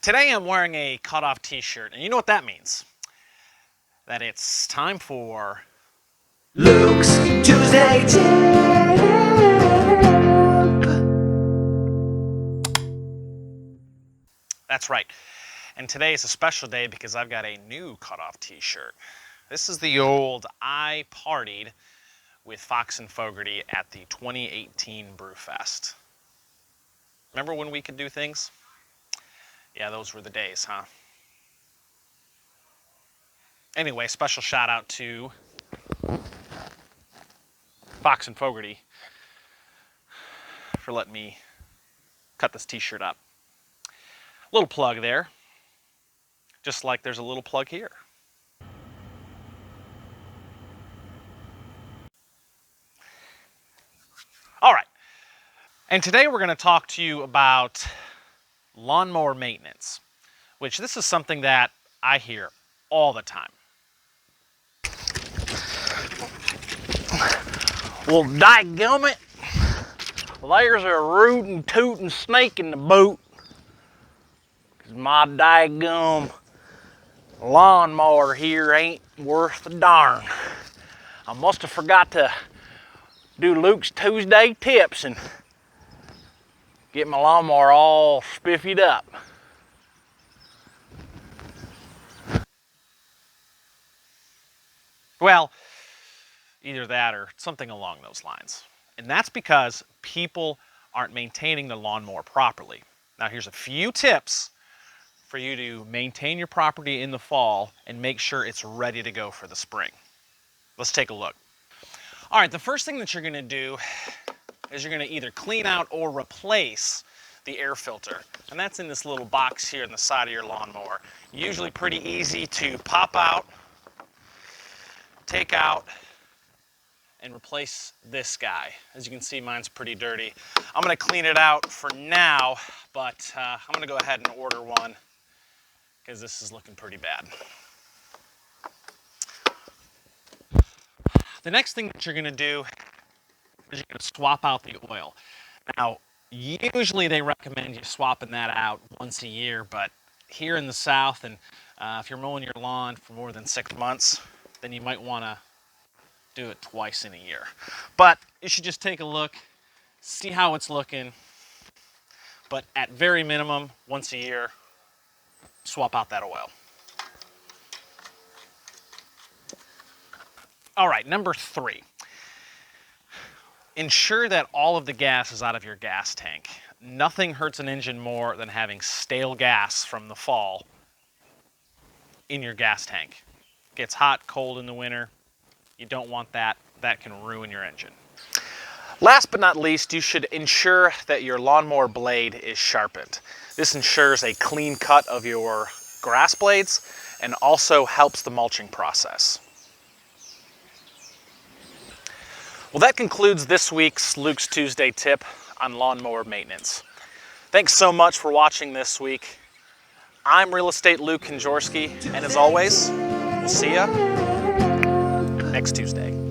Today I'm wearing a cutoff t-shirt, and you know what that means? That it's time for Luke's Tuesday Tip. That's right. And today is a special day because I've got a new cutoff t-shirt. This is the old I partied with Fox and Fogarty at the 2018 Brewfest. Remember when we could do things? Yeah, those were the days, huh? Anyway, special shout out to Fox and Fogarty for letting me cut this t-shirt up. Little plug there, just like there's a little plug here. All right, and today we're going to talk to you about lawnmower maintenance, which this is something that I hear all the time. Well, dadgummit, there's a rootin' tootin' snake in the boot. 'Cause my daggum lawnmower here ain't worth a darn. I must have forgot to do Luke's Tuesday tips and get my lawnmower all spiffied up. Well, either that or something along those lines. And that's because people aren't maintaining the lawnmower properly. Now here's a few tips for you to maintain your property in the fall and make sure it's ready to go for the spring. Let's take a look. All right, the first thing that you're gonna do is you're gonna either clean out or replace the air filter. And that's in this little box here on the side of your lawnmower. Usually pretty easy to pop out, take out, and replace this guy. As you can see, mine's pretty dirty. I'm gonna clean it out for now, but I'm gonna go ahead and order one because this is looking pretty bad. The next thing that you're gonna do is you're gonna swap out the oil. Now, usually they recommend you swapping that out once a year, but here in the South, and if you're mowing your lawn for more than 6 months, then you might wanna do it twice in a year. But you should just take a look, see how it's looking, but at very minimum, once a year, swap out that oil. All right, number 3. Ensure that all of the gas is out of your gas tank. Nothing hurts an engine more than having stale gas from the fall in your gas tank. It gets hot, cold in the winter. You don't want that. That can ruin your engine. Last but not least, you should ensure that your lawnmower blade is sharpened. This ensures a clean cut of your grass blades and also helps the mulching process. Well, that concludes this week's Luke's Tuesday tip on lawnmower maintenance. Thanks so much for watching this week. I'm Real Estate Luke Kendziorski, and as always, we'll see ya next Tuesday.